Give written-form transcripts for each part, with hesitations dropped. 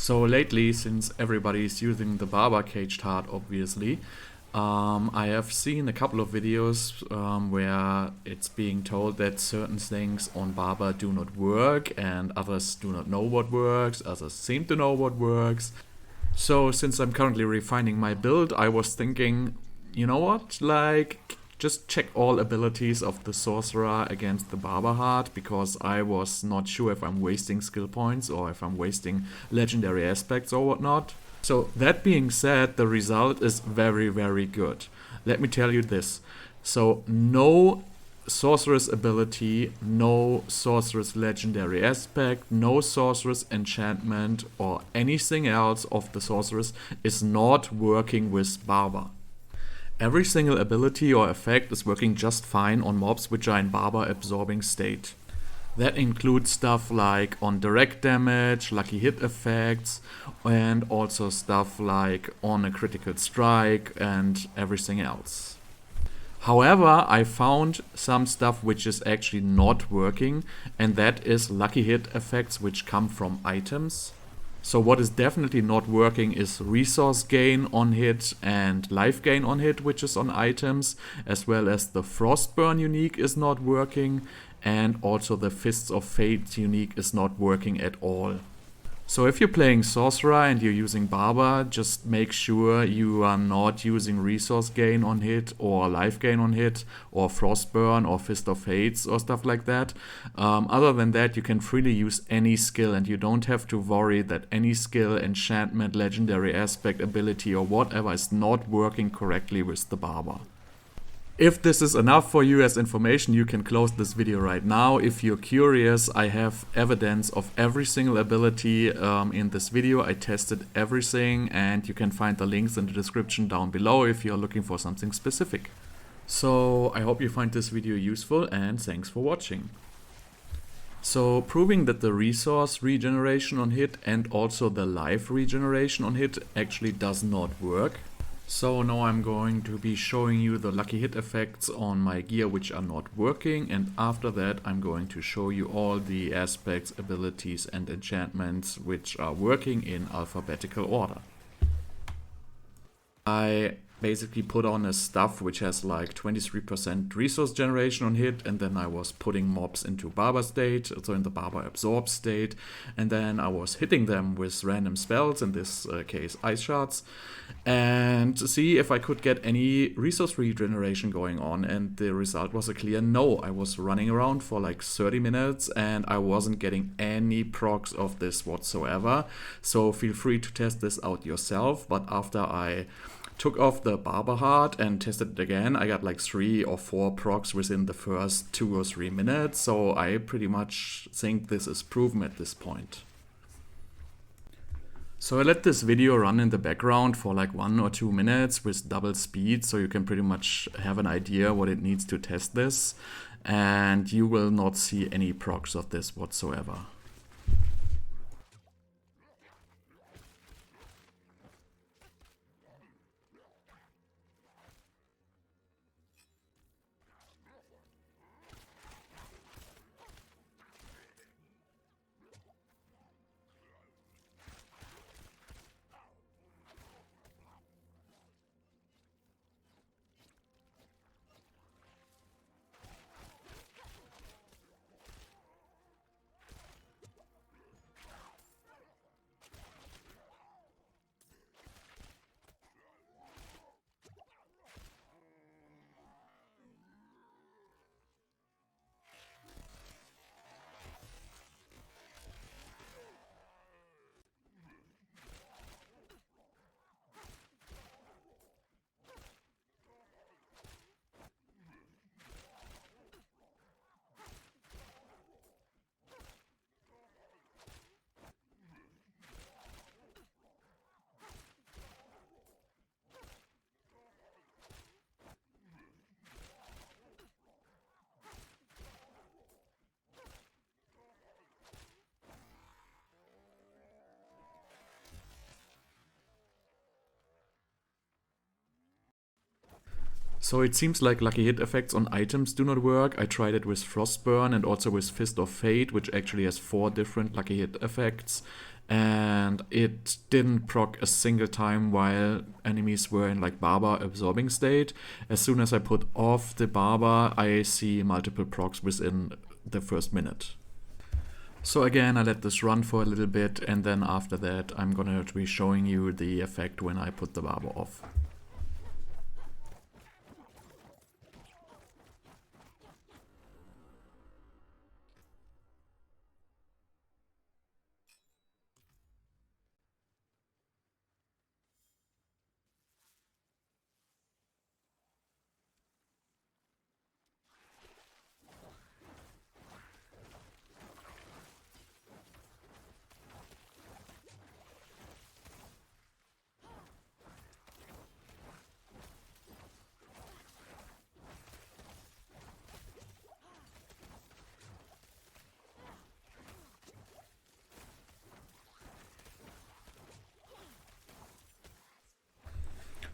So lately, since everybody is using the Barber caged heart, obviously, I have seen a couple of videos where it's being told that certain things on Barber do not work and others do not know what works, others seem to know what works. So since I'm currently refining my build, I was thinking, you know what, just check all abilities of the sorcerer against the Barber heart, because I was not sure if I'm wasting skill points or if I'm wasting legendary aspects or whatnot. So that being said, the result is very, very good. Let me tell you this. So no sorceress ability, no sorceress legendary aspect, no sorceress enchantment or anything else of the sorceress is not working with Barber. Every single ability or effect is working just fine on mobs which are in Barber absorbing state. That includes stuff like on direct damage, lucky hit effects, and also stuff like on a critical strike and everything else. However, I found some stuff which is actually not working, and that is lucky hit effects which come from items. So what is definitely not working is resource gain on hit and life gain on hit, which is on items, as well as the Frostburn unique is not working, and also the Fists of Fate unique is not working at all. So if you're playing Sorcerer and you're using Barber, just make sure you are not using resource gain on hit or life gain on hit or Frostburn or Fist of Fates or stuff like that. Other than that, you can freely use any skill and you don't have to worry that any skill, enchantment, legendary aspect, ability or whatever is not working correctly with the Barber. If this is enough for you as information, you can close this video right now. If you're curious, I have evidence of every single ability in this video. I tested everything and you can find the links in the description down below if you're looking for something specific. So I hope you find this video useful and thanks for watching. So proving that the resource regeneration on hit and also the life regeneration on hit actually does not work. So now I'm going to be showing you the lucky hit effects on my gear which are not working, and after that I'm going to show you all the aspects, abilities and enchantments which are working in alphabetical order. I basically put on a stuff which has like 23% resource generation on hit, and then I was putting mobs into Barber state, so in the Barber absorb state, and then I was hitting them with random spells, in this case ice shards, and see if I could get any resource regeneration going on, and the result was a clear no. I was running around for like 30 minutes and I wasn't getting any procs of this whatsoever, so feel free to test this out yourself. But after I took off the Barber heart and tested it again, I got like 3 or 4 procs within the first 2 or 3 minutes, so I pretty much think this is proven at this point. So I let this video run in the background for like 1 or 2 minutes with double speed, so you can pretty much have an idea what it needs to test this, and you will not see any procs of this whatsoever. So it seems like lucky hit effects on items do not work. I tried it with Frostburn and also with Fist of Fate, which actually has 4 different lucky hit effects. and it didn't proc a single time while enemies were in like Barber absorbing state. As soon as I put off the Barber, I see multiple procs within the first minute. So again, I let this run for a little bit, and then after that I'm gonna be showing you the effect when I put the Barber off.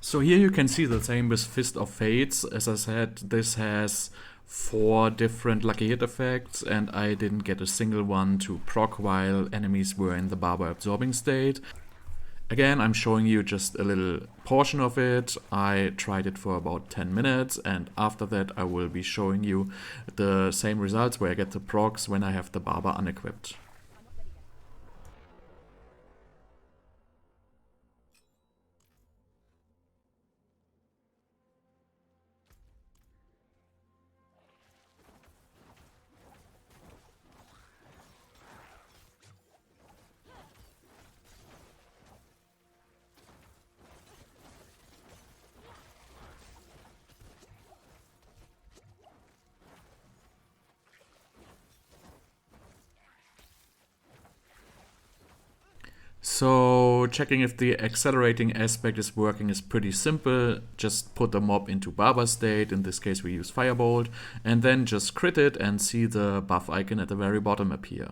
So here you can see the same with Fist of Fates. As I said, this has 4 different lucky hit effects, and I didn't get a single one to proc while enemies were in the Barber absorbing state. Again, I'm showing you just a little portion of it. I tried it for about 10 minutes, and after that I will be showing you the same results where I get the procs when I have the Barber unequipped. So checking if the accelerating aspect is working is pretty simple. Just put the mob into Barber state, in this case we use Firebolt, and then just crit it and see the buff icon at the very bottom appear.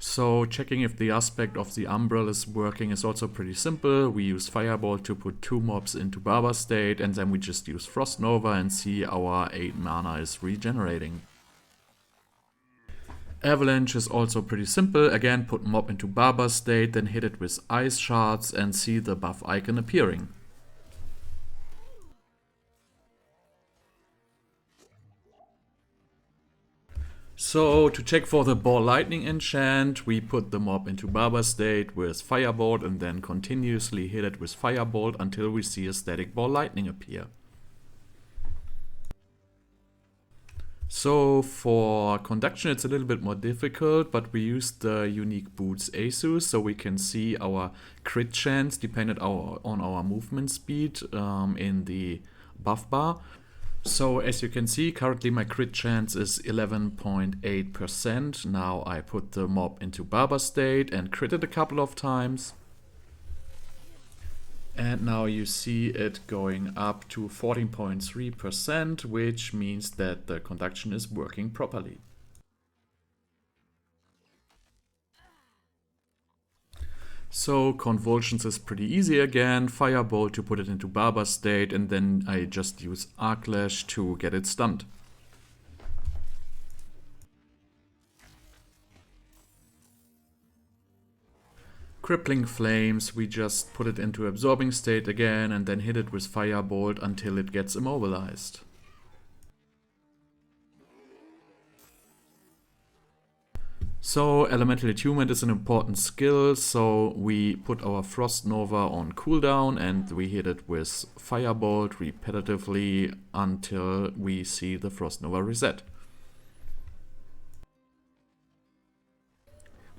So checking if the aspect of the Umbral is working is also pretty simple. We use Firebolt to put 2 mobs into Barber state, and then we just use Frost Nova and see our 8 mana is regenerating. Avalanche is also pretty simple. Again, put mob into Barber state, then hit it with ice shards and see the buff icon appearing. So to check for the Ball Lightning enchant, we put the mob into Barber state with Firebolt and then continuously hit it with Firebolt until we see a static Ball Lightning appear. So for Conduction it's a little bit more difficult, but we use the unique boots Asus so we can see our crit chance dependent on our movement speed in the buff bar. So as you can see, currently my crit chance is 11.8%. Now I put the mob into Barber state and crit it a couple of times. And now you see it going up to 14.3%, which means that the Conduction is working properly. So Convulsions is pretty easy again. Firebolt to put it into Barber state, and then I just use Arclash to get it stunned. Crippling Flames, we just put it into absorbing state again and then hit it with Firebolt until it gets immobilized. So Elemental Attunement is an important skill, so we put our Frost Nova on cooldown and we hit it with Firebolt repetitively until we see the Frost Nova reset.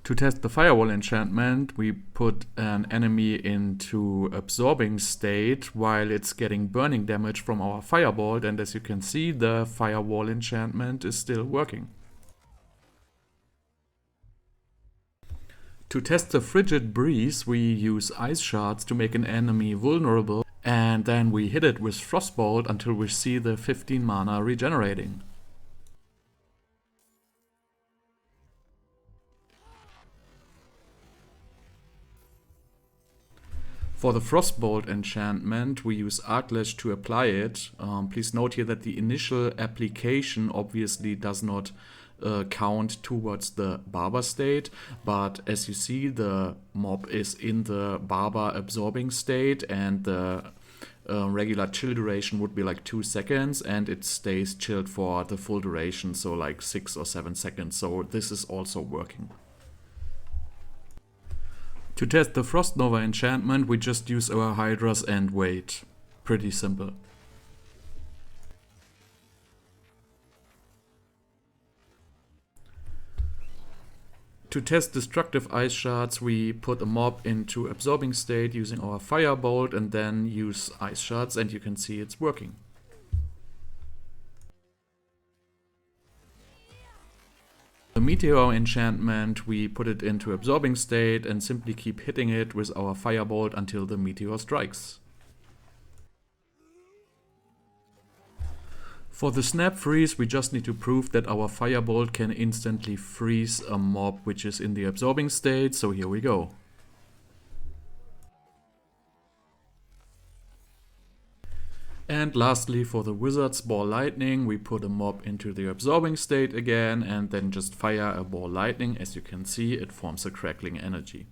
To test the Firewall enchantment, we put an enemy into absorbing state while it's getting burning damage from our Firebolt, and as you can see, the Firewall enchantment is still working. To test the Frigid Breeze, we use Ice Shards to make an enemy vulnerable, and then we hit it with Frostbolt until we see the 15 mana regenerating. For the Frostbolt enchantment, we use Arclash to apply it. Please note here that the initial application obviously does not count towards the Barber state, but as you see, the mob is in the Barber absorbing state, and the regular chill duration would be like 2 seconds, and it stays chilled for the full duration, so like 6 or 7 seconds. So this is also working. To test the Frost Nova enchantment, we just use our Hydras and wait. Pretty simple. To test destructive ice shards, we put a mob into absorbing state using our Firebolt and then use ice shards, and you can see it's working. The Meteor enchantment, we put it into absorbing state and simply keep hitting it with our Firebolt until the Meteor strikes. For the snap freeze, we just need to prove that our Firebolt can instantly freeze a mob which is in the absorbing state, so here we go. And lastly, for the Wizard's Ball Lightning, we put a mob into the absorbing state again and then just fire a ball lightning. As you can see, it forms a crackling energy.